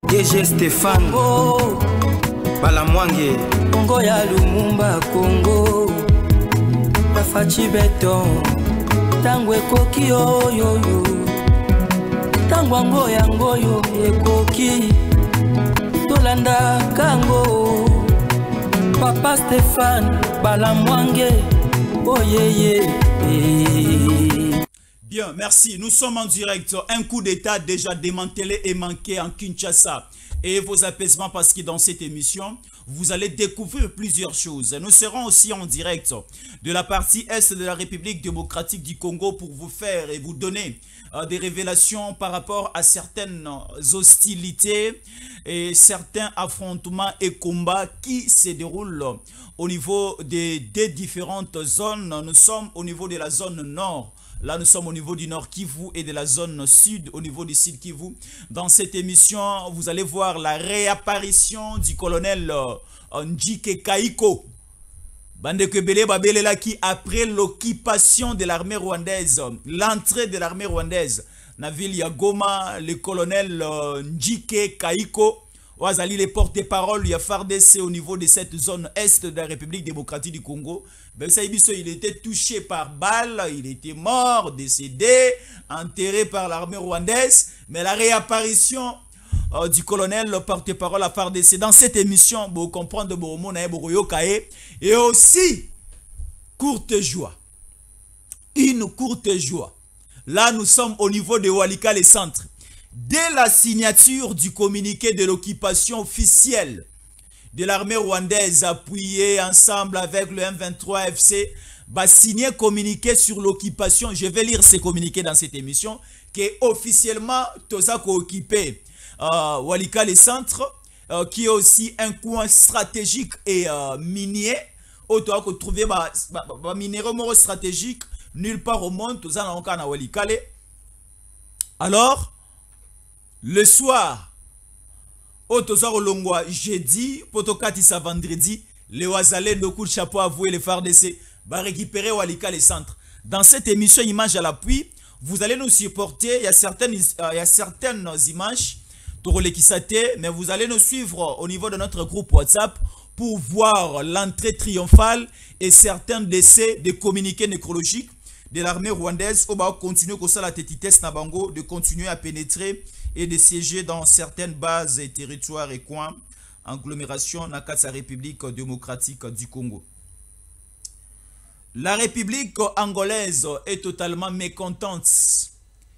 DG Stéphane Balamwange Congo ya Lumumba Congo Bafachi Beton Tango ekoki oyoyo Tango ngoyo ekoki Tolanda kango Papa Stéphane Balamwange Oh yeah. Bien, merci. Nous sommes en direct. Un coup d'état déjà démantelé et manqué en Kinshasa. Et vos apaisements parce que dans cette émission, vous allez découvrir plusieurs choses. Nous serons aussi en direct de la partie Est de la République démocratique du Congo pour vous faire et vous donner des révélations par rapport à certaines hostilités et certains affrontements et combats qui se déroulent au niveau des différentes zones. Nous sommes au niveau de la zone nord. Là, nous sommes au niveau du Nord Kivu et de la zone sud, au niveau du Sud Kivu. Dans cette émission, vous allez voir la réapparition du colonel Njike Kaiko. Bandekebele Babelela qui, après l'occupation de l'armée rwandaise, l'entrée de l'armée rwandaise, na ville ya Goma, le colonel Njike Kaiko, Ouazali les porte-parole, il y a FARDC au niveau de cette zone est de la République démocratique du Congo. Ben, il était touché par balle, il était mort, décédé, enterré par l'armée rwandaise. Mais la réapparition du colonel porte-parole à FARDC dans cette émission, vous comprenez, et aussi, courte joie. Une courte joie. Là, nous sommes au niveau de Walika, les centres. Dès la signature du communiqué de l'occupation officielle de l'armée rwandaise appuyée ensemble avec le M23 FC, va signer communiqué sur l'occupation. Je vais lire ces communiqués dans cette émission, qui est officiellement Tozako occupé Walika les centres, qui est aussi un coin stratégique et minier. Tozako trouver un minéraux stratégique nulle part au monde, Tozako na Walika. Alors, le soir, Otozaro Longwa jeudi, Potokatisa vendredi, les Ouazalais de coup de chapeau avoué les FARDC va récupérer Walika les centres. Dans cette émission Image à l'appui, vous allez nous supporter. Il y a certaines images, mais vous allez nous suivre au niveau de notre groupe WhatsApp pour voir l'entrée triomphale et certains décès de communiqués nécrologiques de l'armée rwandaise. On va continuer comme ça la tétitesse Nabango de continuer à pénétrer et de siéger dans certaines bases et territoires et coins, agglomération dans la République démocratique du Congo. La République angolaise est totalement mécontente.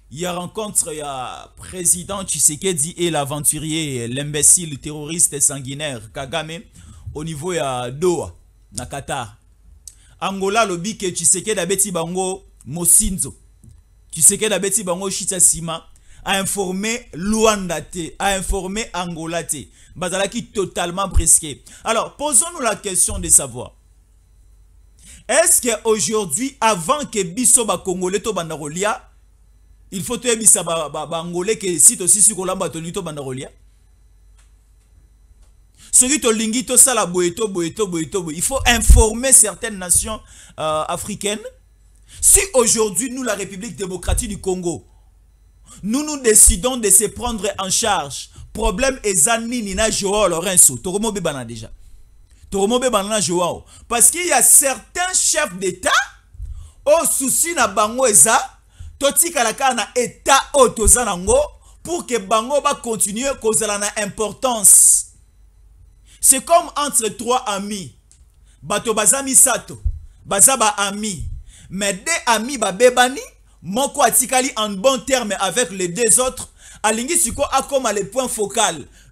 Il y a rencontre, il y a président Tshisekedi et l'aventurier, l'imbécile terroriste et sanguinaire Kagame au niveau de Doha, na Qatar. Angola lobi ke Tshisekedi abeti bango Mosinzo. Tshisekedi abeti bango Chita Sima. A informé Luanda te, a informé Angola te. Bazalaki totalement brisqué. Alors, posons-nous la question de savoir. Est-ce qu'aujourd'hui, avant que Bisso ba Congolais to bandarolia, il faut te bisa ba Angolais que site aussi sur Kolamba tonito bandarolia? Celui to lingi to sala boeto. Il faut informer certaines nations africaines. Si aujourd'hui, nous, la République démocratique du Congo, nous décidons de se prendre en charge. Problème ezani nina Joao Lorenzo. Toromo bebana déjà. Toromo bebana Joao. Parce qu'il y a certains chefs d'État au souci na bango eza toti kalaka na état otozanango pour que bango ba continuer kozala na importance. C'est comme entre trois amis. Bato bazami sato. Bazaba ami. Mais des amis ba bebani. Moko atikali en bon terme avec les deux autres. Alingi siko a comme les points focaux.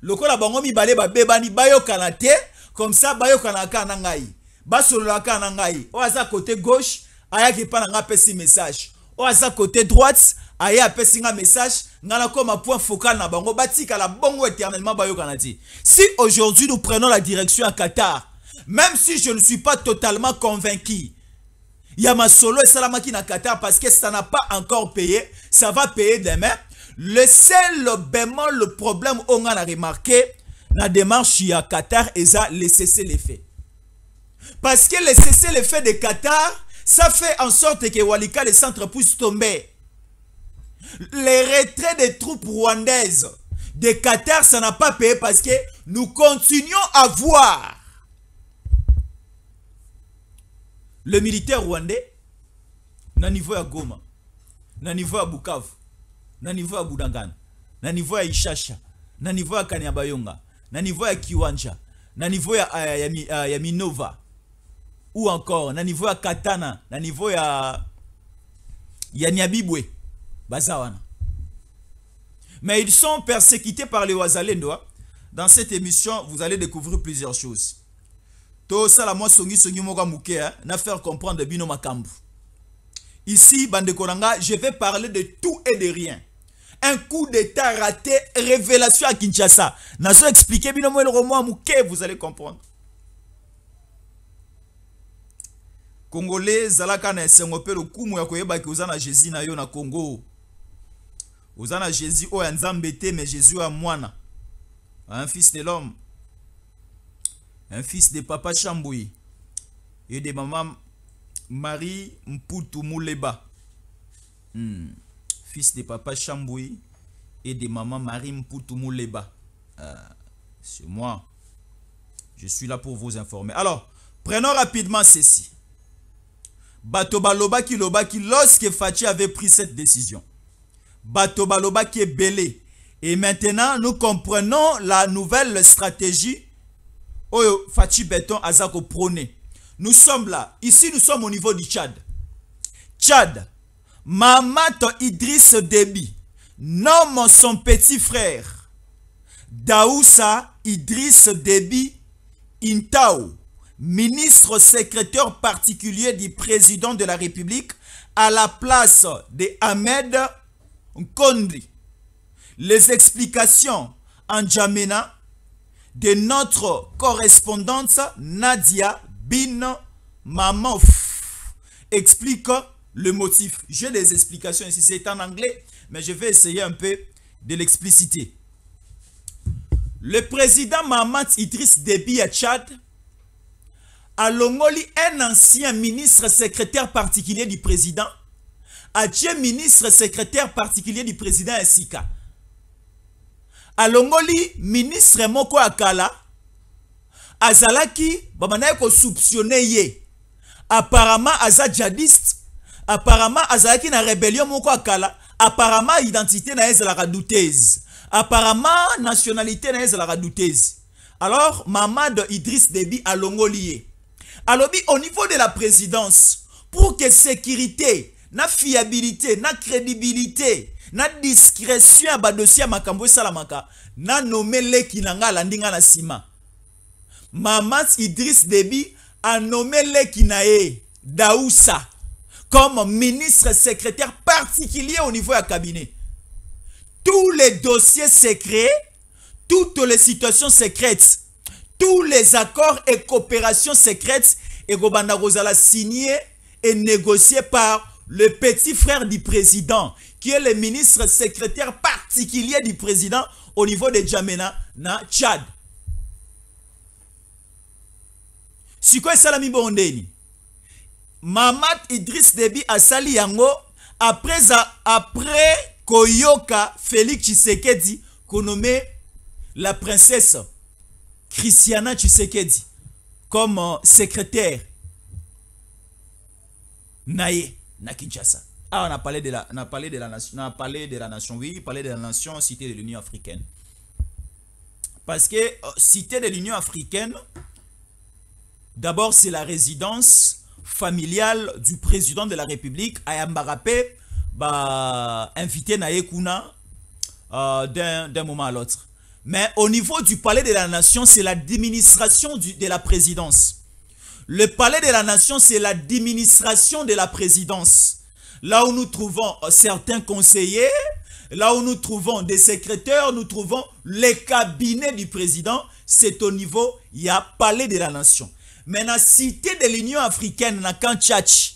Loko la bango mi bale ba bebani bayo kanate. Comme ça bayo kanaka nangai. Basolo la kanangai. Oaza côté gauche. Aya ki pa nanga pesi message. Oaza côté droite. Aya pesi nga message. Ngana comme un point focal na bango. Batika la bongo éternellement bayo kanate. Si aujourd'hui nous prenons la direction à Qatar. Même si je ne suis pas totalement convaincu. Yamasolo et Salamaki na Qatar parce que ça n'a pas encore payé. Ça va payer demain. Le seul bémol, le problème on a remarqué, la démarche à Qatar est de cesser les faits. Parce que le cesser les faits de Qatar, ça fait en sorte que Walika les centres puissent tomber. Les retraits des troupes rwandaises de Qatar, ça n'a pas payé parce que nous continuons à voir le militaire rwandais na niveau ya Goma, na niveau ya Bukavu, na niveau ya Budangana, na niveau ya Ishasha, na niveau ya Kanyabayonga, na niveau ya Kiwanja, na niveau ya Minova, ou encore na niveau ya Katana, na niveau ya Nyabibwe, Bazawana. Mais ils sont persécutés par les Wazalendo. Dans cette émission, vous allez découvrir plusieurs choses. Tout ça, la moi, songi moga mouké, na faire comprendre bino makambu. Ici, Bande Konanga, je vais parler de tout et de rien. Un coup d'état raté, révélation à Kinshasa. Nazo expliquer bino mo le roman mouké, vous allez comprendre. Congolais, zalaka na sengope le kumu ya koyeba ki uzana Jésus na yo na Congo. Uzana Jésus o ya nzambete, mais Jésus a moine. Un fils de l'homme. Un fils de papa Chamboui. Et de maman Marie Mputu Mouleba. Fils de papa Chamboui et de maman Marie Mputu Mouleba. C'est moi. Je suis là pour vous informer. Alors, prenons rapidement ceci. Bato Baloba qui lorsque Fachi avait pris cette décision. Bato Baloba qui est belé. Et maintenant, nous comprenons la nouvelle stratégie. Oyo Fachi Béton Azako prôné. Nous sommes là. Ici, nous sommes au niveau du Tchad. Tchad. Mamato Idriss Déby nomme son petit frère Daoussa Idriss Déby Intao, ministre secrétaire particulier du président de la République, à la place de Ahmed Nkondri. Les explications en Djamena de notre correspondante Nadia Bin Mamouf explique le motif. J'ai des explications ici, c'est en anglais, mais je vais essayer un peu de l'expliciter. Le président Mahamat Idriss Déby à Tchad a longoli un ancien ministre secrétaire particulier du président, a tué ministre secrétaire particulier du président Sika. A longoli ministre Moko Akala, Azalaki, babanaye ko soupçonné ye. Apparemment, Aza djihadiste. Apparemment, Azalaki na rébellion Moko Akala. Apparemment, identité na ezalaka douteuse. Apparemment, nationalité na ezalaka douteuse. Alors, Mamad Idriss Déby a longoli. Alors, au niveau de la présidence, pour que sécurité, na fiabilité, na crédibilité, na discrétion ba dossier makambo salamaka, na nommé le kinanga landinga na sima. Mahamat Idriss Déby a nommé le kinae Daoussa comme ministre secrétaire particulier au niveau du cabinet. Tous les dossiers secrets, toutes les situations secrètes, tous les accords et coopérations secrètes, et Gobanda Rosala signé et négocié par le petit frère du président, qui est le ministre secrétaire particulier du président au niveau de Djamena, na Tchad. Si quoi salami bondeni? Mahamat Idriss Déby a sali yango après Koyoka Félix Tshisekedi qu'on nommé la princesse Christiana Tshisekedi comme secrétaire naye na Kinshasa. Ah, on a parlé de la nation, oui, on a parlé de la nation cité de l'Union africaine. Parce que cité de l'Union africaine, d'abord c'est la résidence familiale du président de la République, Ayambarapé, invité Naekuna d'un moment à l'autre. Mais au niveau du palais de la nation, c'est l'administration de la présidence. Le palais de la nation, c'est l'administration de la présidence. Là où nous trouvons certains conseillers, là où nous trouvons des secrétaires, nous trouvons les cabinets du président. C'est au niveau, il y a palais de la nation. Mais dans la cité de l'Union africaine, na Kanchach,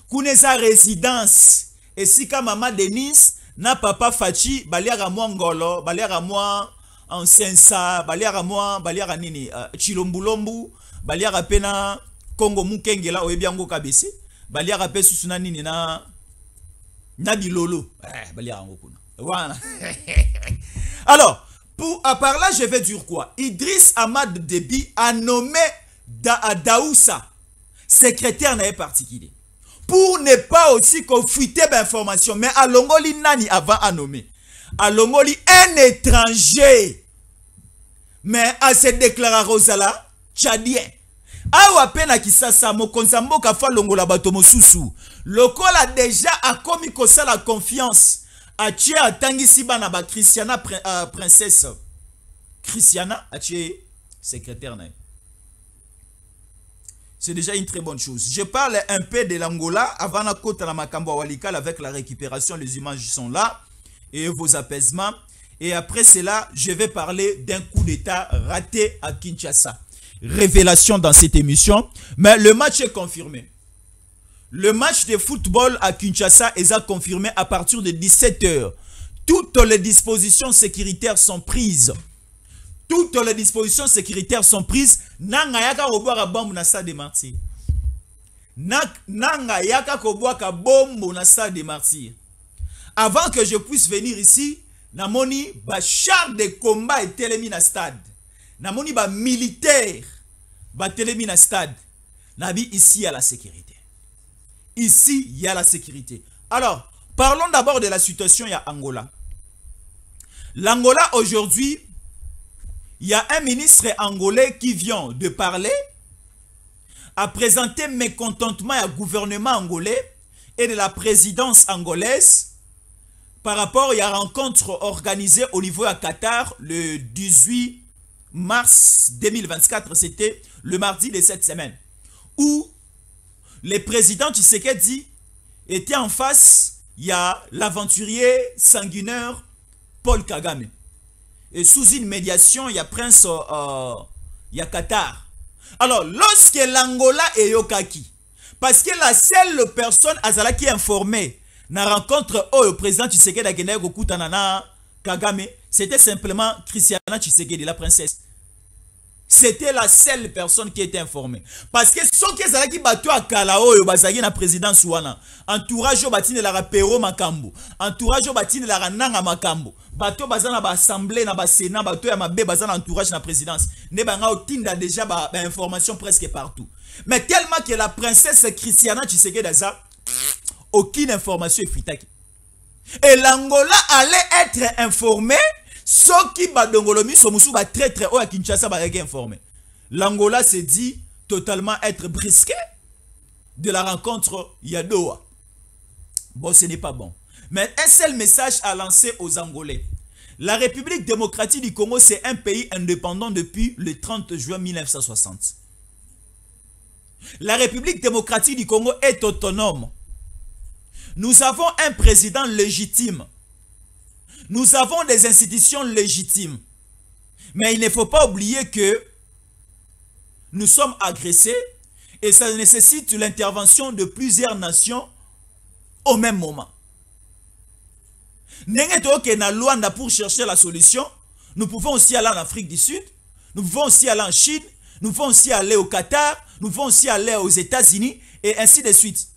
Kuneza résidence, et si ka maman Denise, na papa Fachi, baliara moi Ngolo, baliara moi Ansensa, baliara moi, baliara nini, Chilombulombu, baliara pena Congo Mukengela, Oebiango Kabesi, baliara pe susuna nini na Bilolo, baliara ngokuna. Voilà. Alors, À part là, je vais dire quoi? Idriss Ahmad Déby a nommé Daoussa, secrétaire n'est particulier. Pour ne pas aussi confiter d'informations. Mais à Longoli Nani avant à nommer. À Longoli, un étranger. Mais à se déclarer Rosala, tchadien. Awa pena kisasa mokonzambo kafa longola bato mosusu. Lokol a déjà a commis kosa la confiance. A tché a tangisi bana ba Christiana princesse. Christiana a tché secrétaire. C'est déjà une très bonne chose. Je parle un peu de l'Angola avant la côte à la Makambo Walikal avec la récupération. Les images sont là et vos apaisements. Et après cela, je vais parler d'un coup d'état raté à Kinshasa. Révélation dans cette émission. Mais le match est confirmé. Le match de football à Kinshasa est confirmé à partir de 17 h. Toutes les dispositions sécuritaires sont prises. Toutes les dispositions sécuritaires sont prises. Nanga yaka koboaka bombe na stade de martyrs. Nanga yaka koboaka bombe na stade de martyrs. Avant que je puisse venir ici, namoni ba char de combat et telemi na stade. Namoni ba militaire ba telemi na stade. Nabi ici il y a la sécurité. Ici il y a la sécurité. Alors, parlons d'abord de la situation à Angola. L'Angola aujourd'hui, il y a un ministre angolais qui vient de parler, a présenté mécontentement au gouvernement angolais et de la présidence angolaise par rapport à la rencontre organisée au niveau à Qatar le 18 mars 2024, c'était le mardi de cette semaine, où le président Tshisekedi était en face, il y a l'aventurier sanguinaire Paul Kagame. Et sous une médiation, il y a Prince, il y a Qatar. Alors, lorsque l'Angola est Yokaki, parce que la seule personne Azala qui est informée dans la rencontre au président Tshisekedi Akene Gokutanana Kagame, c'était simplement Christiana Tshisekedi, la princesse. C'était la seule personne qui était informée. Parce que ceux qui ont battu à Kalao, ils ont la présidence ouana. Entourage au batine la rapero makambo. Entourage au batine la rananga makambo. Bato bazana ba assemblée na ba sénat, bato ya mabe bazana entourage na présidence. Ne banga otinda déjà ba information presque partout. Mais tellement que la princesse Christiana Tshisekedi Daza, aucune information est fritaki. Et l'Angola allait être informé. Ceux qui badongolomi sont très très haut à Kinshasa va être informé. L'Angola s'est dit totalement être brisqué de la rencontre Yadoa. Bon, ce n'est pas bon. Mais un seul message à lancer aux Angolais. La République démocratique du Congo, c'est un pays indépendant depuis le 30 juin 1960. La République démocratique du Congo est autonome. Nous avons un président légitime. Nous avons des institutions légitimes. Mais il ne faut pas oublier que nous sommes agressés et ça nécessite l'intervention de plusieurs nations au même moment. Pour chercher la solution, nous pouvons aussi aller en Afrique du Sud, nous pouvons aussi aller en Chine, nous pouvons aussi aller au Qatar, nous pouvons aussi aller aux États-Unis et ainsi de suite.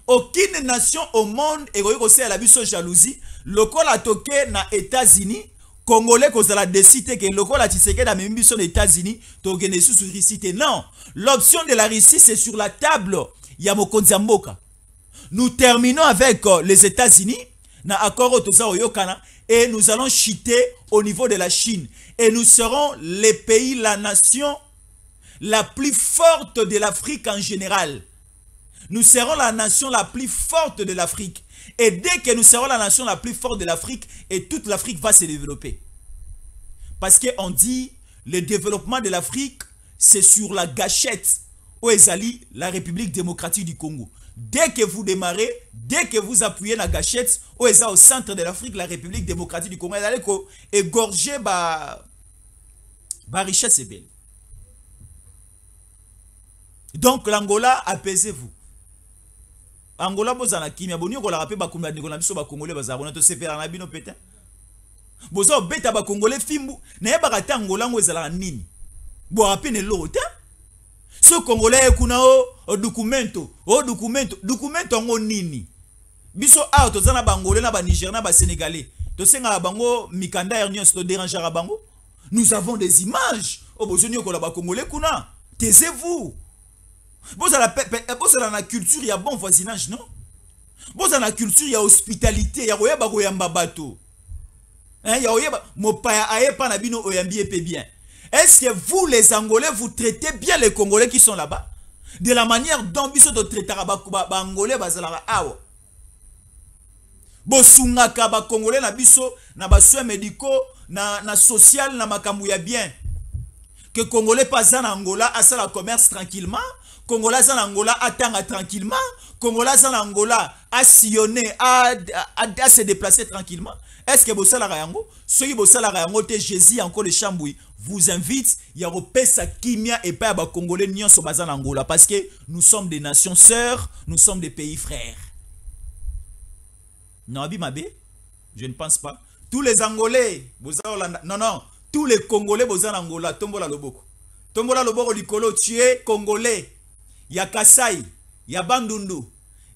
Aucune nation au monde est à la jalousie. Lokola a toqué na États-Unis, Congolais kozala décidé que lokola Tshisekedi na même aux États-Unis, togene sous Russie. Non, l'option de la Russie c'est sur la table. Ya mokonzi mboka. Nous terminons avec les États-Unis na accord otoza oyokana et nous allons chuter au niveau de la Chine et nous serons les pays, la nation la plus forte de l'Afrique en général. Nous serons la nation la plus forte de l'Afrique. Et dès que nous serons la nation la plus forte de l'Afrique, et toute l'Afrique va se développer. Parce qu'on dit, le développement de l'Afrique, c'est sur la gâchette où est allée la République démocratique du Congo. Dès que vous démarrez, dès que vous appuyez la gâchette, où est au centre de l'Afrique, la République démocratique du Congo, elle allait égorger ba richesse et belle. Donc l'Angola, apaisez-vous. Angola bozana kimia boni ko la rapé ba kumba ndiko na biso ba congolais bazabona to sepera na bino peta bozo beta ba congolais fimbu na yeba ka Angola ngo ezala nini bo rapé ne lota so congolais kuna o documento ngo nini biso a to zana ba angolais na ba nigérien na ba sénégalais Tosenga bango mikanda ernion se déranger à bango. Nous avons des images. Oh bozonyo ko la ba congolais kuna. Taisez-vous. Vous avez la culture, il y a bon voisinage, non? Vous avez la culture, il y a hospitalité, il y a oyamba bateau. Il y a oyamba mopaya ayepa na bino oyambi epe bien. Est-ce que vous les Angolais vous traitez bien les Congolais qui sont là-bas? De la manière dont biso to traitera ba Angolais bazalara awo. Bosungaka ba Congolais na biso na ba soins médicaux na social na makambu ya bien. Que Congolais pas en Angola à ça la commerce tranquillement. Congolais en Angola attend tranquillement. Congolais en Angola a sillonné, à se déplacer tranquillement. Est-ce que vous savez la yango? Ceux qui vous savez la yango, Jésus encore le Chamboui vous invite. Il y a repesa kimia et pas à Congolais ni en Sobazan Angola parce que nous sommes des nations sœurs, nous sommes des pays frères. Non, Abimabé, je ne pense pas. Tous les Angolais, non, tous les Congolais vous en Angola, Tombola Loboko. Tombola Loboko Likolo, tu es Congolais. Il y a Kassai, il y a Bandundu,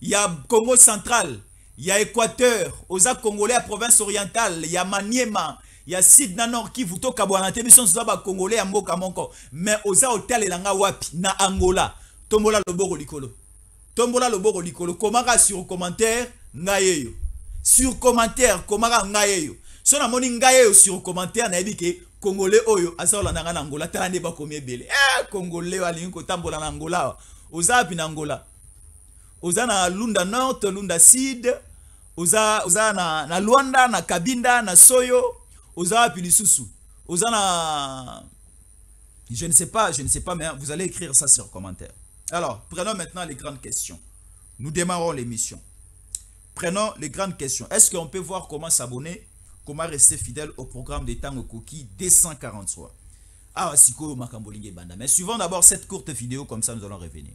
il y a Congo central, il y a Équateur, Oza Congolais à province orientale, il y a Maniema, il y a Sidna Nord qui vous toque à Boanate, mais sont Congolais à Mboka Monko. Mais Oza Hotel et Langa Wapi, na Angola, Tombola Loboko Likolo. Tombola Loboko Likolo, Komara sur commentaire, Ngayeyo. Sur commentaire, Komara Ngayeyo. Si on a mon Ngayeyo sur commentaire, Naibike. Congolais oyo azaola nanga na Angola tala ne ba komie bele Congolais ali ko tambola na Angola oza pi na Angola oza na Lunda Nord Lunda Sud oza na Luanda na Kabinda na Soyo oza pi lisusu oza na je ne sais pas mais vous allez écrire ça sur commentaire. Alors prenons maintenant les grandes questions. Nous démarrons l'émission. Prenons les grandes questions. Est-ce qu'on peut voir comment s'abonner? Comment rester fidèle au programme des Tango Cookie D143. Ah, Siko Makambolingue Banda. Mais suivons d'abord cette courte vidéo, comme ça nous allons revenir.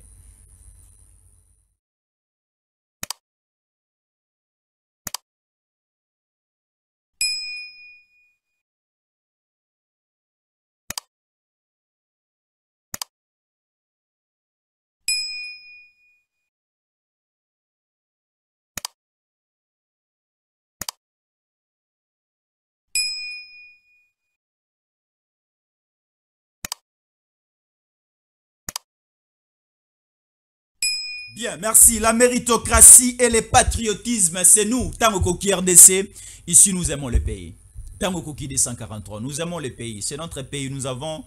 Bien, merci. La méritocratie et le patriotisme, c'est nous. Tango Cookie RDC, ici nous aimons le pays. Tango Cookie D143, nous aimons le pays. C'est notre pays. Nous avons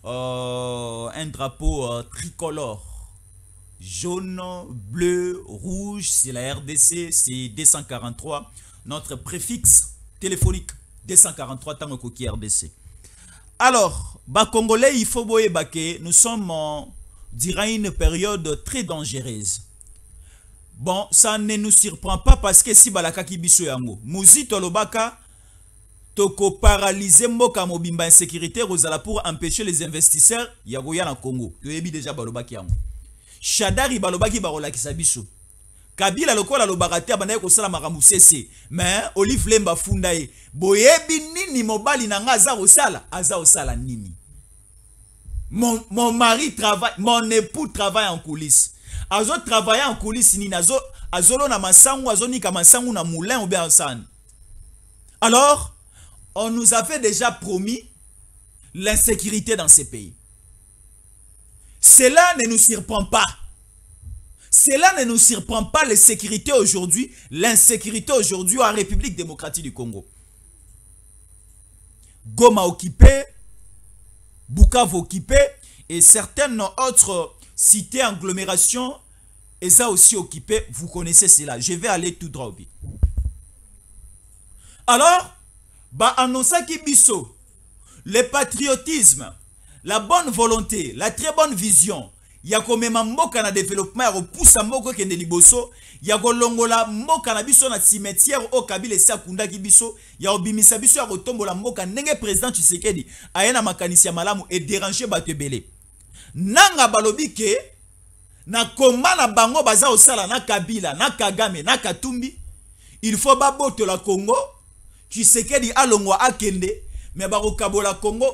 un drapeau tricolore. Jaune, bleu, rouge, c'est la RDC, c'est D143. Notre préfixe téléphonique D143 Tango Cookie RDC. Alors, Congolais, il faut boyer baké. Nous sommes durant une période très dangereuse. Bon, ça ne nous surprend pas parce que si balaka ki biso yango, muzito lobaka toko paralyser mboka mobimba insécurité rozala pour empêcher les investisseurs ya goya na Congo. Yoyebi déjà balobaki yango. Shadari balobaki barolakisa biso. Kabila lokola lobaka te abanaye kosala makambo sese, mais Olive Lemba fundaye. Boyebi nini mobali nanga aza osala nini? Mon mari travaille, mon époux travaille en coulisses. Azo travaille en coulisses ni azolo na masangu azoni ka masangu na moulin ou bien ensan. Alors, on nous avait déjà promis l'insécurité dans ces pays. Cela ne nous surprend pas. Cela ne nous surprend pas l'insécurité aujourd'hui en République démocratique du Congo. Goma occupé, Bukavu occupé et certaines autres cités agglomérations et ça aussi occupé. Vous connaissez cela. Je vais aller tout droit au but. Alors, annoncer qui biso, le patriotisme, la bonne volonté, la très bonne vision. Il y a quand même un mboka na développement, il y a poussa mboka kende liboso, il y a golongola mboka na biso na cimetière au Kabila esa kunda ki biso, il y a obimisa biso ya kotombola mboka ndenge président Tshisekedi ayena makanisi ya malamu et déranger batebele. Nanga balobi ke na komba na bango baza osala na Kabila, na Kagame, na Katumbi, il faut baboto la Congo, Tshisekedi alongwa akende. Mais Barokabola Congo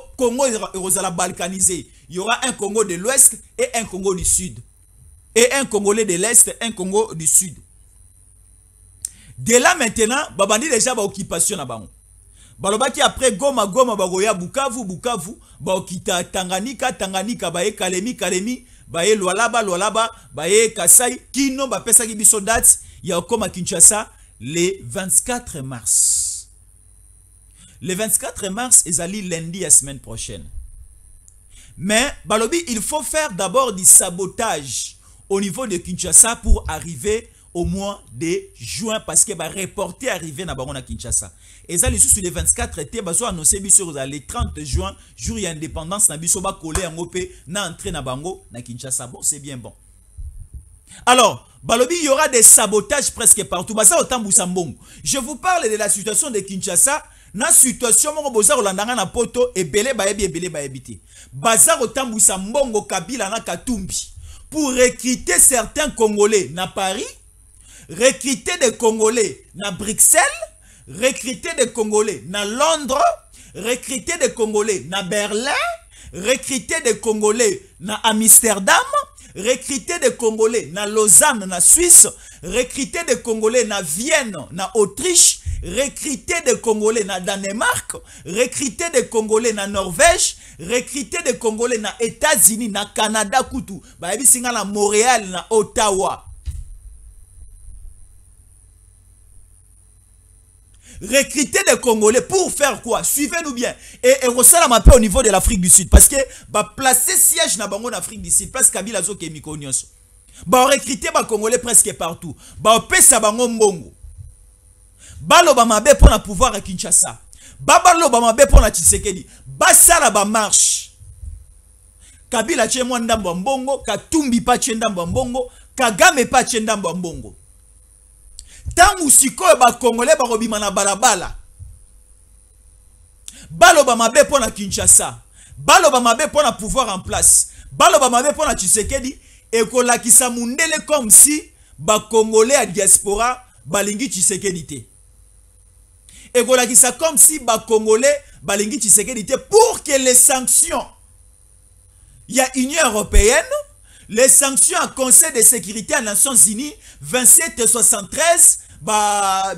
est balkanisé. Il y aura un Congo de l'Ouest et un Congo du Sud. Et un Congolais de l'Est et un Congo du Sud. De là maintenant, babandi déjà ba occupation na bango. Balobaki après Goma bagoya Bukavu, ba okita Tanganyika baye Kalemi, baye Lualaba, baye Kasai, kino ba pesa ki biso date ya okoma Kinshasa le 24 mars. Le 24 mars, ezali lundi la semaine prochaine. Mais balobi, il faut faire d'abord du sabotage au niveau de Kinshasa pour arriver au mois de juin, parce que va reporter arriver na bango na Kinshasa. Et ça les sous les 24 été baso annoncer biso le 30 juin jour de l'indépendance na biso ba coller en opé na entrer na bango na Kinshasa. Bon, c'est bien bon. Alors, balobi, il y aura des sabotages presque partout. Basa otambu sambongo. Je vous parle de la situation de Kinshasa. Na situation moko boza olandanga na poto ebele baebite. Basa otambu sambongo Kabila na Katumbi pour recruter certains Congolais na Paris, recruter des Congolais na Bruxelles, recruter des Congolais na Londres, recruter des Congolais na Berlin, recruter des Congolais na Amsterdam, recruter des Congolais na Lausanne, na Suisse, recruter des Congolais na Vienne, na Autriche, recruter des Congolais na Danemark, recruter des Congolais na Norvège, recruter des Congolais na États-Unis, na Canada, Koutou, baebi singa na Montréal, na Ottawa. Recruter des Congolais pour faire quoi? Suivez-nous bien. Et resserre un peu au niveau de l'Afrique du Sud. Parce que placer siège na bango en Afrique du Sud. Parce que Kabila zo ke mikonyos. Recruter des Congolais presque partout. Pesa bango mbongo. Baloba mabe pour na pouvoir à Kinshasa. Baloba mabe pour na Tshisekedi. Basala ba marche. Kabila tche mwandambo mbongo. Katumbi pa tche ndambo mbongo. Kagame pa tche ndambo mbongo. Tangu sikoyo ba Congolais ba robima na balabala. Baloba mabe pour na Kinshasa. Baloba mabe pour na pouvoir en place. Baloba mabe pour na Tshisekedi. Et kolakisa mundele comme si ba Congolais à diaspora balingi Tshisekedi te. Et kolakisa comme si ba Congolais balingi Tshisekedi te pour que les sanctions, il y a Union européenne, les sanctions à Conseil de sécurité des Nations Unies 27 et 73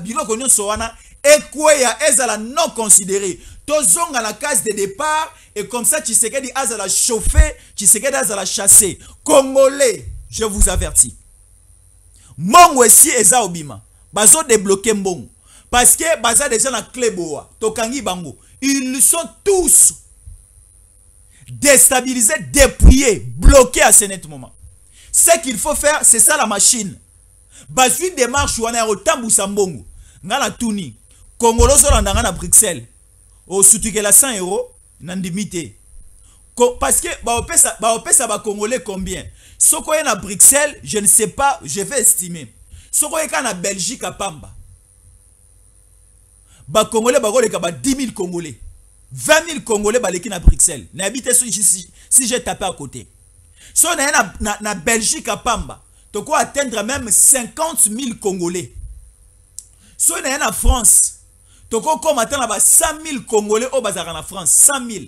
biloko nyonso wana ekweya ezala non considéré. Tozonga la case de départ et comme ça Tshisekedi azala chauffé, Tshisekedi azala chassé. Congolais, je vous avertis. Mongo esi eza obima. Bazo débloquer mbongo. Parce que baza déjà na kleboa. Tokangi bango. Ils sont tous déstabilisés, dépouillés, bloqués à ce net moment. Ce qu'il faut faire, c'est ça la machine. Basui démarche ou wana otambu sambongo. Ngala tuni. Congoloso landanga na Bruxelles. Au soutike la 100 € nandimité. Parce que opesa ba Congolais combien? Soko na Bruxelles, je ne sais pas, je vais estimer. Soko na Belgique à Pamba. Ba Congolais bagoleka ba 10 000 Congolais. 20 000 Congolais baleki na Bruxelles. Na habite si j'ai tapé à côté. Si on est na Belgique à Pamba, tu peux atteindre même 50 000 Congolais. Si on est en France, tu peux atteindre 100 000 Congolais au bazar en France. 100 000.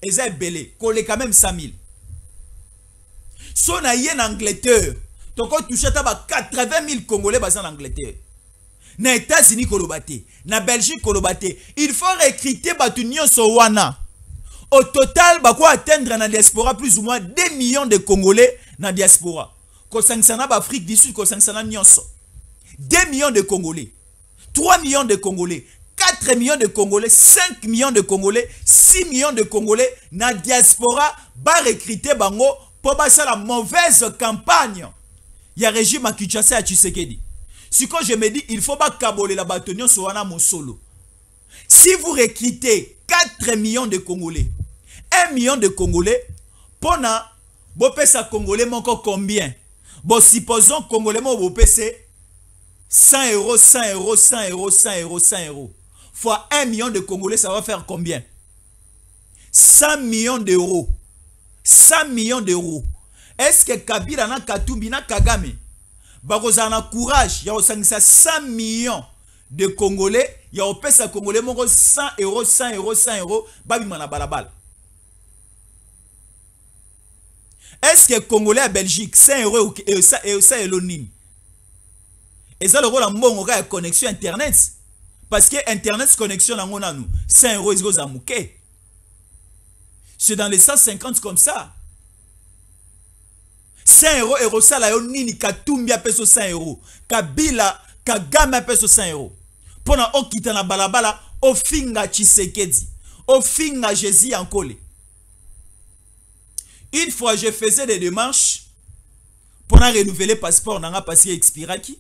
Et ça est belé. Collé quand même 100 000. Si on est en Angleterre, tu peux toucher 80 000 Congolais bazar en Angleterre. Na États-Unis kolobate, na Belgique kolobate. Il faut recruter batunion sowana. Au total, bako atteindre na diaspora plus ou moins 2 millions de Congolais na diaspora. Ko sangsana ba Afrique du Sud, ko sangsana nyonso. 2 millions de Congolais, 3 millions de Congolais, 4 millions de Congolais, 5 millions de Congolais, 6 millions de Congolais na diaspora ba recruter bango pour passer la mauvaise campagne. Il y a régime à Kinshasa à Tshisekedi. Si quand je me dis, il faut pas caboler la bâtonnière sur un mon solo. Si vous recrutez 4 millions de Congolais, 1 million de Congolais, pour na, vous payez Congolais, mon combien? Bon, supposons Congolais, mon vous payez 100 €, 100 €, 100 €, 100 €, 100 €. Fois 1 million de Congolais, ça va faire combien? 100 millions d'euros. 100 millions d'euros. Est-ce que Kabila na Katumbi na Kagame bakozana courage ya osangisa 100 millions de Congolais ya opesa Congolais moko 100 €, 100 €, 100 €, babima na balabala? Est-ce que Congolais à Belgique 100 € et ça est l'anonyme? Et ça le rôle en bon la connexion internet. Parce que internet connexion en on a nous 5 euros ils ont mouké. C'est dans les 150 comme ça. 5 euros et Rosala yo nini Katumbi peso 100 euros. Kabila Kagame peso 100 euros. Pona okita na balabala ofinga Tshisekedi. Ofinga Jésus Ankole. Une fois je faisais des démarches pour renouveler le passeport nanga parce qu'il expiraki.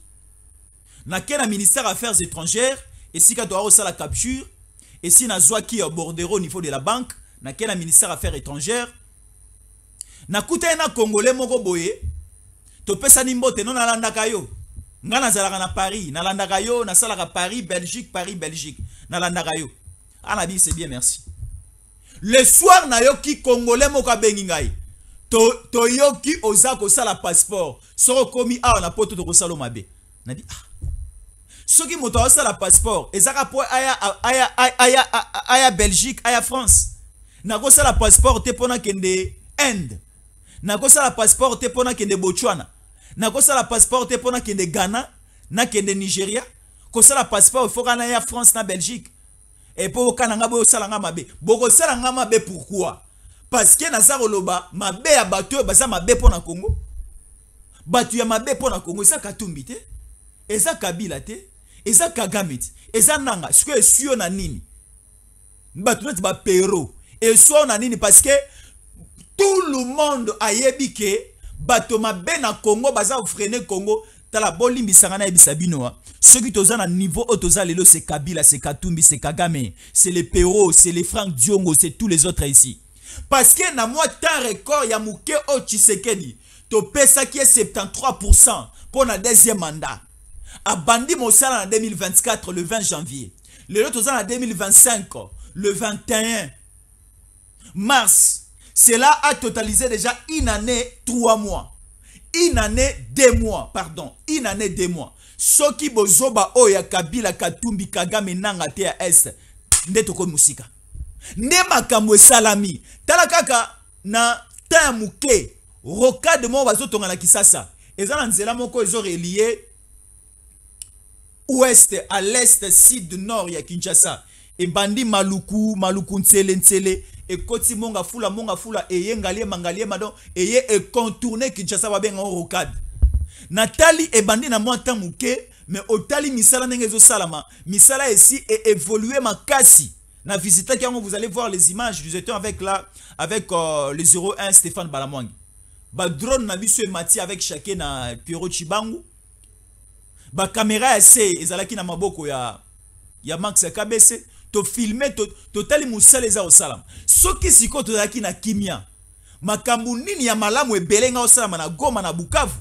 Na quel ministère Affaires étrangères et si ka doit la capture et si na zwa qui bordereau au niveau de la banque na quel ministère Affaires étrangères na kuta na congolais moko boye to pesa ni mbote non nalandaka yo nga nazalaka na Paris nalandaka yo na salaka Paris Belgique nalandaka yo ana dit c'est bien merci le soir na yo ki congolais moko bengi ngai to yo ki oza ko sala passeport soro komi a na poto to ko sala mabe na dit soki moto asala passeport ezaka po aya Belgique aya France na ko sala passeport te pona kende Inde na ko sala passeport te pona kende Botswana na ko sala passeport te pona kende Ghana na kende Nigeria ko sala passeport il faut kana ya France na Belgique et pour kana nga bo sala nga mabe boko sala nga mabe pourquoi parce que na zakoloba mabe ya bato baza mabe pona Congo batu ya mabe pona Congo ça Katumbi te eza Kabila te eza Kagame te eza nanga ce que sio na nini batu neti ba pero et so na nini parce que tout le monde a yebi que bato mabe na Congo baza freiner Congo tala bolimbisanga na yebisa bino ceux qui toza na niveau otoza lelo c'est Kabila c'est Katumbi c'est Kagame c'est les Pero c'est les Franck Diongo c'est tous les autres ici parce que na moi temps record ya muke o Tshisekedi to pesa qui est 73% pour la deuxième mandat a bandi mosala en 2024 le 20 janvier le toza en 2025 le 21 mars. Cela a totalisé déjà une année 3 mois. Une année 2 mois, pardon. Une année 2 mois. Soki bozoba oya Kabila Katumbi Kagame nanga te ya est. Ndetoko musika. Ndema kamwe salami. Talakaka na tamuke. Rocade mo bazotonga na Kisasa. Ezana nzela moko ezo relié ouest à l'est, sud, nord ya Kinshasa. Et bandi maluku ntsele et koti monga fula et mangalie madon et contourner Kinshasa ba benga rocade Natali et bandi na monta muke mais otali misala nengezo salama misala ici et évolué makasi na visiter quand vous allez voir les images nous étions avec le 01 Stéphane Balamwangi ba drone na biso mati avec chacun na Pierrot Chibangu ba caméra ese ezalaki na maboko ya Max KBC to filmer to tali musala eza osalama soki siko to zaki na kimia makambu nini ya malamu ebelenga osalama na Goma na Bukavu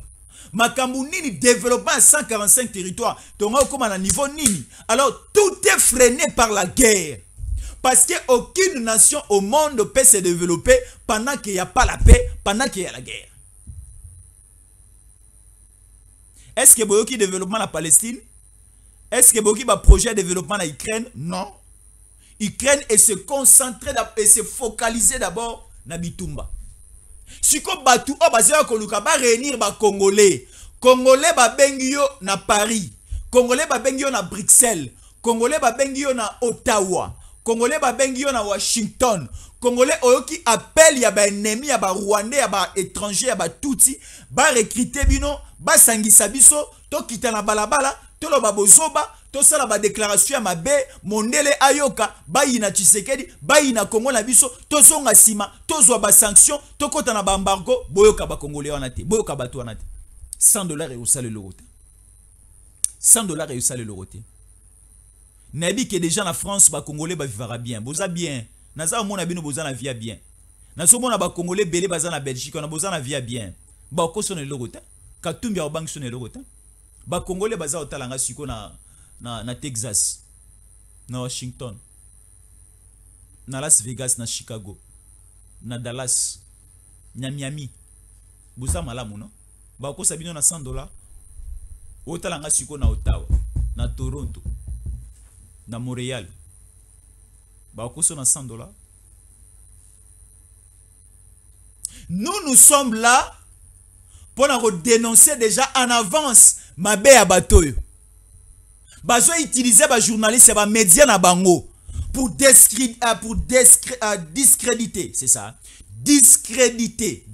makambu nini développement à 145 territoires to nga koma na niveau nini alors tout est freiné par la guerre parce que aucune nation au monde peut se développer pendant qu'il n'y a pas la paix pendant qu'il y a la guerre. Est-ce que boyoki développement la Palestine? Est-ce que boyoki ba projet de développement la Ukraine? Non. Ukraine et se concentrer et se focaliser d'abord na bitumba. Si ko batu o bazela koluka ba réunir ba Congolais ba bengi yo na Paris, Congolais ba bengi yo na Bruxelles, Congolais ba bengi yo na Ottawa, Congolais ba bengi yo na Washington, Congolais oyoki appel ya ba ennemi ya ba Rwandais ya ba étranger ya ba Tutsi ba recruter bino ba sangisa biso to kita na balabala to lo ba bozoba to sala ba déclaration ya mabe mondele ayoka bayina Tshisekedi bayina Congo na biso to zonga sima to zwa ba sanction to kota na ba embargo boyoka ba Congolais wana te boyoka bato wana te $100 et osale l'euro te $100 et osale l'euro te nabi que déjà na France ba Congolais ba vivra bien boza bien naza mona bino boza na via bien nazo mona ba Congolais belé baza na Belgique na boza na via bien ba ko sone l'euro te Katumbi au bank sone l'euro te ba Congolais baza otalanga siko na Texas, na Washington, na Las Vegas, na Chicago, na Dallas, na Miami. Boza malamu non? Ba ko sabino na $100. Otalanga siko na Ottawa, na Toronto, na Montréal. Ba ko so na $100. Nous sommes là pour dénoncer déjà en avance ma bé à bateau. bazo utiliser ba journaliste ba média na bango pour discréditer, c'est ça, discréditer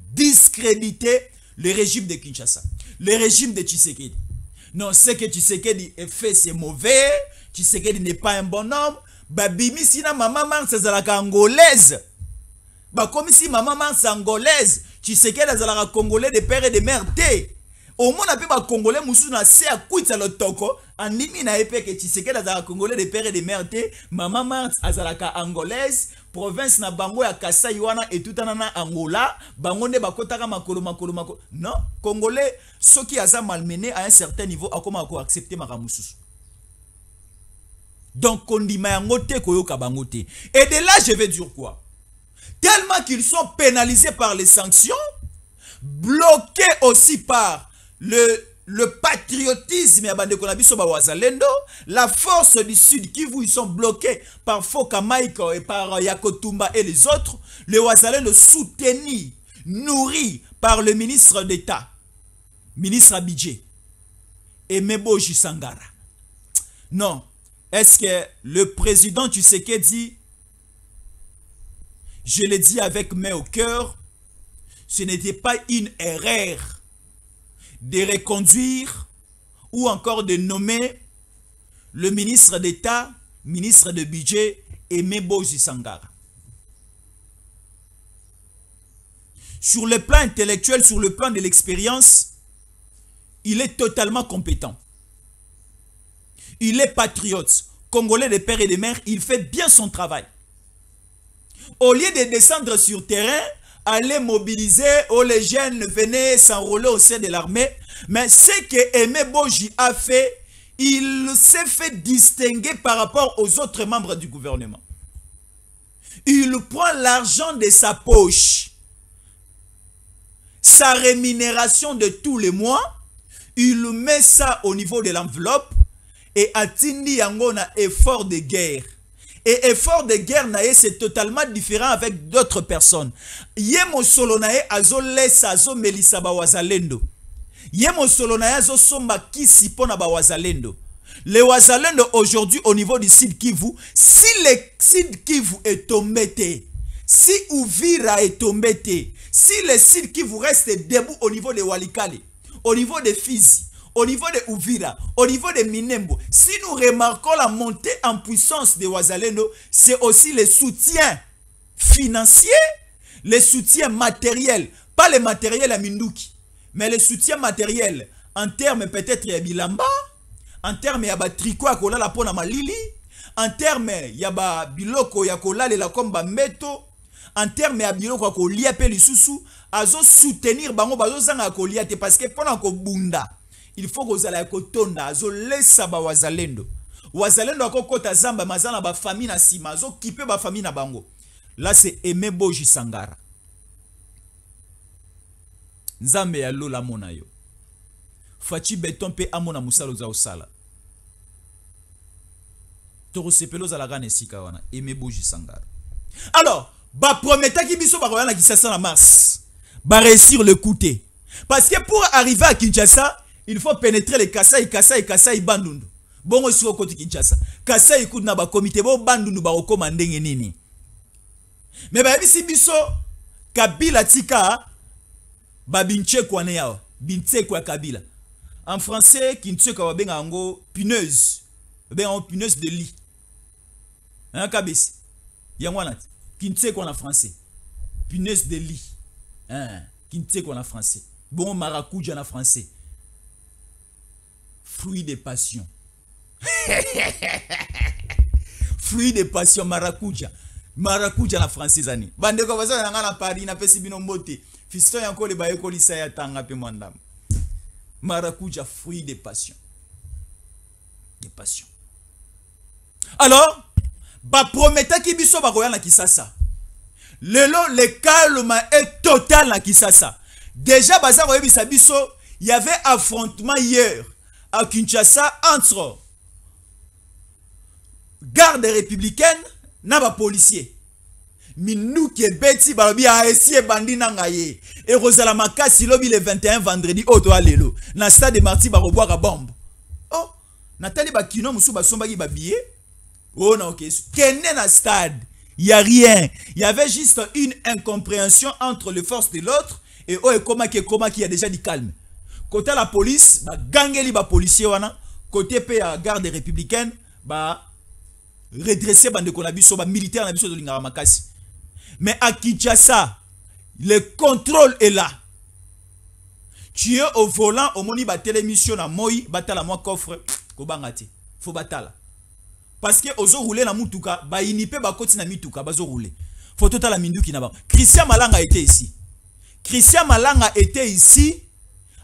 le régime de Kinshasa, le régime de Tshisekedi. Non, ce que Tshisekedi fait, c'est mauvais. Tshisekedi n'est pas un bon homme. Babimi sina maman Mars azalaka angolaise. Bah comme si maman Mars angolaise, Tshisekedi azalaka congolais de père et de mère té. Au moins on ba congolais musu na se akuita le toko, animi na epe que Tshisekedi azalaka congolais de père et de mère té, maman Mars azalaka angolaise. Province na bango ya Kasai wana et tout anana Angola, bango ne bakotaka makolo. Non, congolais ceux qui a malmené à un certain niveau a comment accepter makamususu. Donc kondima yango te koyoka bango te. Et de là je vais dire quoi? Tellement qu'ils sont pénalisés par les sanctions, bloqués aussi par le patriotisme, la force du Sud Kivu, ils sont bloqués par Foka Maïko et par Yakotumba et les autres. Les Ouazalendo soutenus, nourris par le ministre d'État, ministre Abidje, et Mebo Jisangara. Non. Est-ce que le président Tshisekedi, je l'ai dit avec main au cœur, ce n'était pas une erreur de reconduire ou encore de nommer le ministre d'État, ministre de budget, Aimé Boji Sangara. Sur le plan intellectuel, sur le plan de l'expérience, il est totalement compétent. Il est patriote, congolais de père et de mère, il fait bien son travail. Au lieu de descendre sur terrain, aller mobiliser, où les jeunes venaient s'enrôler au sein de l'armée, mais ce que Aimé Boji a fait, il s'est fait distinguer par rapport aux autres membres du gouvernement. Il prend l'argent de sa poche, sa rémunération de tous les mois, il met ça au niveau de l'enveloppe, et atindi yango na effort de guerre. Et effort de guerre nae c'est totalement différent avec d'autres personnes. Yemo solo nae azo lesa azo melisa ba wazalendo. Yemo solo nae azo somba kisi pona ba wazalendo. Les wazalendo aujourd'hui au niveau du Sud Kivu, si le Sud Kivu est tombé, si Uvira est tombé, si le Sud Kivu reste debout au niveau de Walikale, au niveau de Fizi, au niveau de Uvira, au niveau de Minembo, si nous remarquons la montée en puissance de Wazalendo, c'est aussi le soutien financier, le soutien matériel, pas le matériel à Minduki, mais le soutien matériel en termes peut-être ya bilamba, en termes ya ba tricot ya kolala pona malili, en termes ya ba biloko ya kolala la komba meto, en termes ya biloko ya kolia pe lisusu, azo soutenir bango bazo zanga kolia te parce que pona ko bunda. Il faut que vous allez kotonda azo lesa ba wazalendo. Wazalendo akokota zamba mazana ba famille na sima azo kipe ba famille na bango. Là c'est Aimé Boji Sangara. Nzambe ya lola mona yo. Fachi beton pe amona musalo za osala. Toro sepelo za la gane sika wana Aimé Boji Sangara. Alors, ba prometa ki biso ba koyana ki sasa na mars. Ba réussir le côté. Parce que pour arriver à Kinshasa, il faut pénétrer les Kasai, Bandundu. Bon, aussi au côté Kinshasa. Kasai, écoute, na ba comité, bon, Bandundu, ba recommandé nini. Mais bah, si biso, Kabila tika, ba binche kwa neya, binche kwa Kabila. En français, kinche kwa benga ango, puneuse. Ben, en puneuse de lit. Hein, kabis. Yangwanat. Kinche kwa na français. Puneuse de lit. Hein, kinche kwa na français. Bon, maracuja na français. Fruit de passion. Fruit de passion, maracuja. Maracuja na français ani. Bande ko baza na ngana Paris na pesi bino mbote. Fiston yanko le baye ko lisa ya tanga pe mwandam. Maracuja, fruit de passion. De passion. Alors, ba prometa ki biso ba koya na Kisasa. Lelo le calme est total na Kisasa. Déjà baza ko yebisa biso, il y avait affrontement hier à Kinshasa entre garde républicaine na ba policier. Minuki beti balobi a esi bandi na ngaye. Et Rosala Makasi lobi le 21 vendredi auto alelo na stade de Marty ba robwa bombe. Oh, Nathalie Bakino musu basomba ki babiye. Oh non, ok. Kenne na stade. Il n'y a rien. Il y avait juste une incompréhension entre les forces de l'autre et oh et comment qui a déjà dit calme. Côté la police, bah gangeli ba policier wana. Côté pe la garde républicaine, bah redresser bande konabiso ba militaire na biso de lingara makasi. Mais à Kinshasa, le contrôle est là. Tu es au volant, au moni ba télémission na moi, batala moi coffre, ko bangati. Faut batala. Parce que ozo rouler na mutuka, ba inipe ba koti na mituka, bazo rouler. Faut total la minduki na ba. Christian Malanga était ici. Christian Malanga était ici,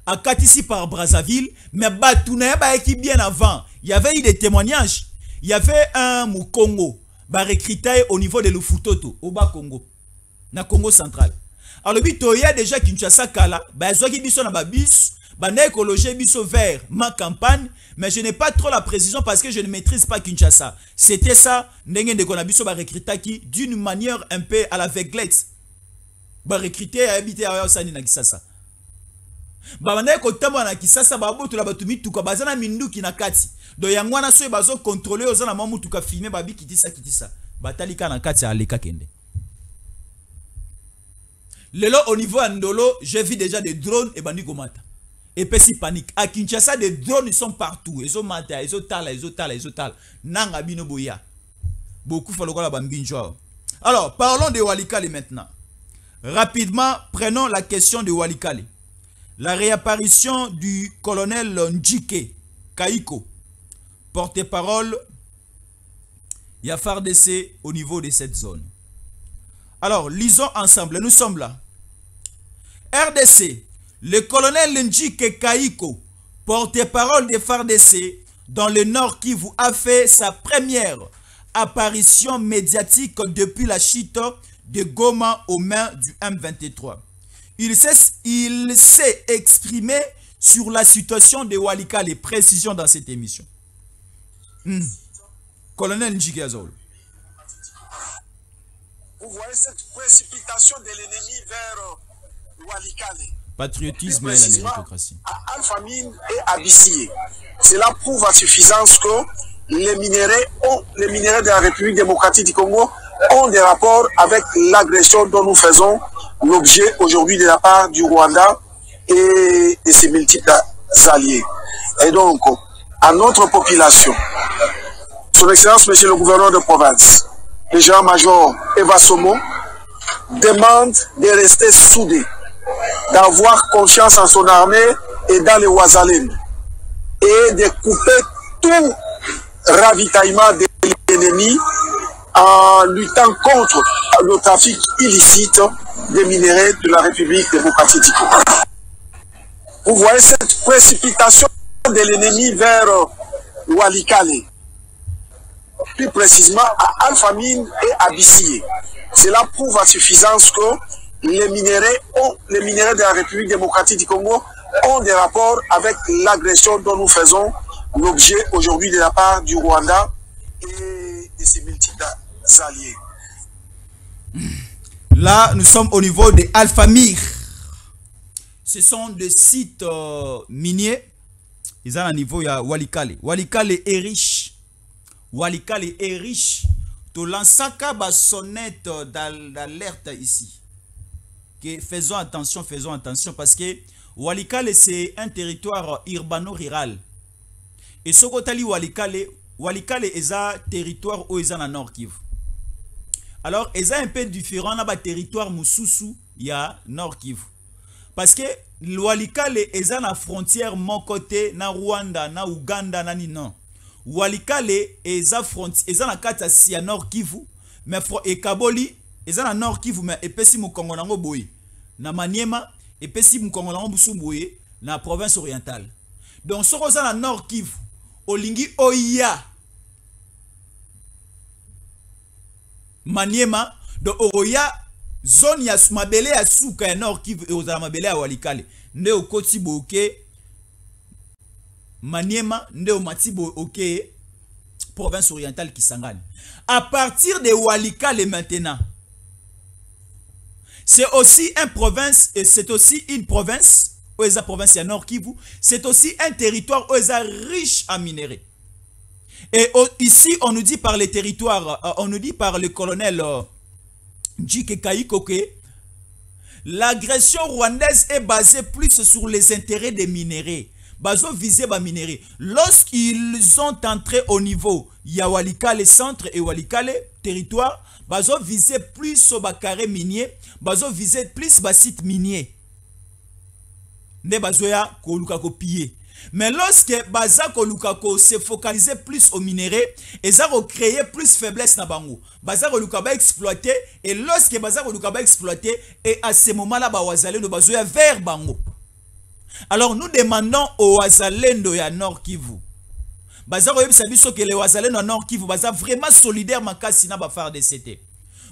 à Katisi par Brazzaville, mais Batuna ba qui bien avant. Il y avait eu des témoignages. Il y avait un Mukongo, ba recruté au niveau de Lufutoto, au bas Congo, na Congo central. Alors le but il y a déjà Kinshasa Kala, ba zo ki biso na ba bus. Banda écologie biso vers ma campagne, mais je n'ai pas trop la précision parce que je ne maîtrise pas Kinshasa. C'était ça, ndenge de konabiso ba recruter qui d'une manière un peu à l'aveuglette. Ba recruter à habiter à Osani na Kisasa. Ba banda ko tamba na Kisasa ba boto la batumi tuka bazana minduki na kati. Do yangwana so bazo contrôler ozana mamu tuka filmer ba bi kitisa. Batalika na kati à leka kende. Lelo au niveau andolo, j'ai vu déjà des drones et bandi komata. Et puis si panique. À Kinshasa, des drones ils sont partout. Ils ont maté, ils ont tal. Nanga bino boya. Beaucoup faut la bambinjo. Alors, parlons de Walikale maintenant. Rapidement, prenons la question de Walikale. La réapparition du colonel Njike Kaiko, porte-parole FARDC au niveau de cette zone. Alors, lisons ensemble. Nous sommes là. RDC. Le colonel Njike Kaiko, porte-parole des FARDC dans le Nord Kivu, a fait sa première apparition médiatique depuis la chute de Goma aux mains du M23. Il s'est exprimé sur la situation de Walikale, les précisions dans cette émission. Colonel Njike Azol. Vous voyez cette précipitation de l'ennemi vers Walikale. Patriotisme et la méritocratie. Al-Famine et Abyssie. Cela prouve à suffisance que les minéraux de la République démocratique du Congo ont des rapports avec l'agression dont nous faisons l'objet aujourd'hui de la part du Rwanda et de ses multiples alliés. Et donc, à notre population, Son Excellence, Monsieur le gouverneur de province, le général-major Eva Somo, demande de rester soudé, d'avoir confiance en son armée et dans les Ouazalènes, et de couper tout ravitaillement de l'ennemi en luttant contre le trafic illicite des minéraux de la République démocratique du Congo. Vous voyez cette précipitation de l'ennemi vers Walikale, plus précisément à Al-Famine et Abyssie. Cela prouve à suffisance que les minéraux de la République démocratique du Congo ont des rapports avec l'agression dont nous faisons l'objet aujourd'hui de la part du Rwanda et de ses multiples alliés. Là, nous sommes au niveau de Alphamir. Ce sont des sites miniers. Ils ont un niveau, il y a Walikale. Walikale est riche. Walikale est riche. Tu lances une sonnette d'alerte ici. Faisons attention parce que Walikale c'est un territoire urbano-rural. Et ce côté Walikale est un territoire où ils sont en Nord Kivu. Alors, ils sont un peu différent dans le territoire Mususu, il y a Nord Kivu. Parce que Walikale est à la frontière mon côté, na Rwanda, na Uganda, na non. Walikale est à la carte à Nord Kivu, mais et Kaboli est à Nord Kivu, mais et pesi mu Congo nango boye. Na Maniema et pesi mu Congo nango busumboye na province orientale. Donc ce qu'on a Nord Kivu, olingi oya Maniema de oya zone ya mabele ya suka ya Nord Kivu et ozala mabele ya Walikale. Nde okoti boke Maniema, nde omatibo oke province orientale Kisangani. À partir de Walikale maintenant, c'est aussi une province et c'est aussi une province où est la province ya Nord Kivu, c'est aussi un territoire où est riche en minerais. Et ici, on nous dit par les territoires, on nous dit par le colonel Djike Kaïkoke, l'agression rwandaise est basée plus sur les intérêts des minéraux. Bazo visé ba minéraux. Lorsqu'ils sont entrés au niveau Yawalikale centre et Walikale territoire, bazo visé plus sur ba carré minier, bazo visé plus ba site minier. Ne bazo ya koluka ko piller. Mais lorsque baza koluka ko se focaliser plus au minéraux, et ça va créer plus faiblesse na bango. Baza koluka ba exploiter, et lorsque baza koluka ba exploiter, et à ce moment-là ba wazalendo bazo ya vers bango. Alors nous demandons aux Wazalendo ya Nord Kivu. Baza que les Wazalendo à Nord Kivu baza vraiment solidaire makasi na ba FARDC.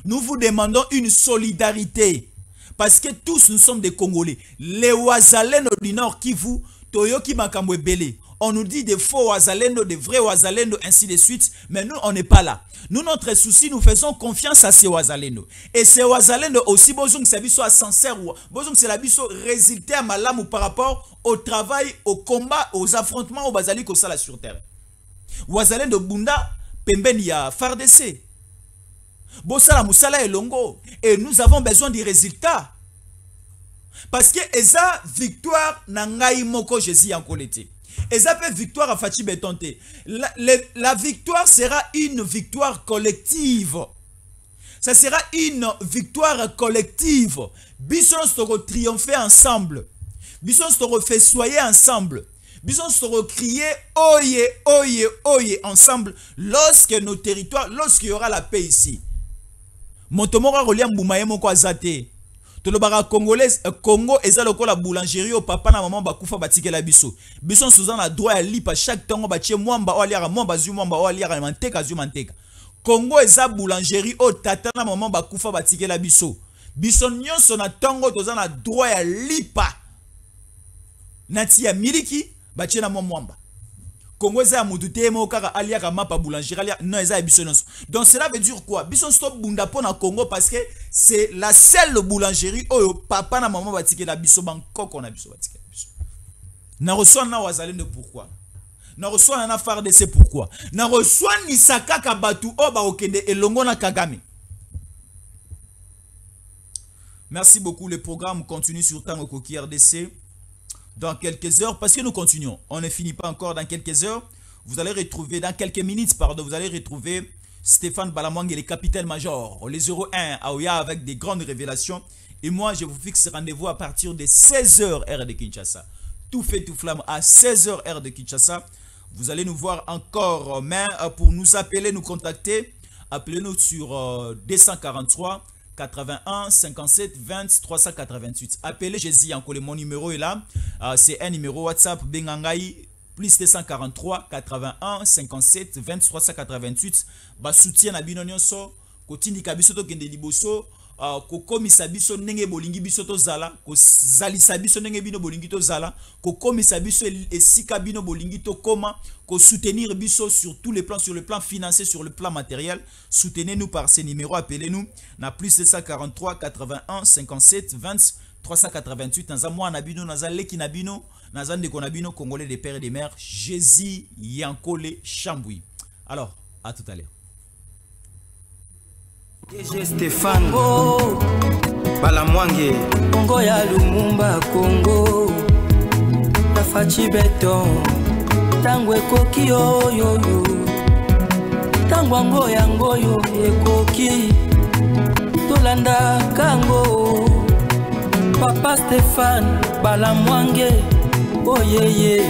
Nous vous demandons une solidarité parce que tous nous sommes des Congolais. Les Wazalendo du Nord Kivu toyoki makambo ebele. On nous dit des faux Wazalendo, des vrais Wazalendo, ainsi de suite. Mais nous, on n'est pas là. Nous, notre souci, nous faisons confiance à ces Wazalendo. Et ces Wazalendo aussi, bonjour, c'est biso à sincère. Bonjour, c'est la biso résultat à malam par rapport au travail, au combat, aux affrontements au Bazali Kosala sur terre. Wazalendo Bunda, Pembeni ya FARDC. Bosala Moussala et Longo. Et nous avons besoin des résultats. Parce que eza victoire nangai moko Jésus en collectif. Et ça fait victoire à Fachi Betonte. La victoire sera une victoire collective. Ça sera une victoire collective. Bisson sera triompher ensemble. Bisson sera fait soyer ensemble. Bisson sera crier oye, oye, oye ensemble lorsque nos territoires, lorsqu'il y aura la paix ici. Montomora Roliam Boumaye Moko Azate. Tout le bara congolais, Congo, et ça le la boulangerie au papa na maman bakufa batike la biso. Bison sous a droit à lipa chaque temps batie mwamba o aliara mwamba zu mwamba o aliara manteka zu manteka. Congo et ça boulangerie au tata na maman bakufa batike la biso. Bison nyonso na tongo toza na droit à lipa. Nati ya miliki batie na mwamba. Congo za mudute mo kaka aliaka mapa boulangerie alia non eza biso non. Donc cela veut dire quoi? Bison stop bunda po na Congo parce que c'est la seule boulangerie où papa na maman batike la biso Bangkok on a biso batike la biso. Na reçoit na Wazalendo pourquoi? Na reçoit na FARDC pourquoi? Na reçoit ni sakaka batu o ba okende elongo na Kagame. Merci beaucoup, le programme continue sur Tango Koki RDC. Dans quelques heures, parce que nous continuons, on ne finit pas encore. Dans quelques heures, vous allez retrouver, dans quelques minutes, pardon, vous allez retrouver Stéphane Balamwang et les capitaines-majors, les 01 à Oya avec des grandes révélations. Et moi, je vous fixe rendez-vous à partir de 16h heure de Kinshasa. Tout fait, tout flamme à 16h heure de Kinshasa. Vous allez nous voir encore, mais pour nous appeler, nous contacter, appelez-nous sur 243 81 57 20 388. Appelez Jésus encore, mon numéro est là. C'est un numéro WhatsApp Bengangai plus 243 81 57 20 388. Ba soutien na bino nyonso kotindi kabiso to kende liboso ko komisa biso ndenge bolingi biso to zala ko zalisa biso ndenge bino bolingi to zala ko komisa biso esika bino bolingi to koma ko soutenir biso sur tous les plans, sur le plan financier, sur le plan matériel. Soutenez-nous par ces numéros, appelez-nous na plus 243 81 57 20 388. Naza moi nabino naza leki nabino naza ndeko nabino congolais des pères et des mères Jésus Yankole Chamboui. Alors à tout à l'heure. DG Stéphane Balamwang Congo ya Lumumba Congo Fachi Beton Tango ekoki yo Tango ngoyo ekoki Tolanda kango Papa Stéphane Balamwang oh yeah yeah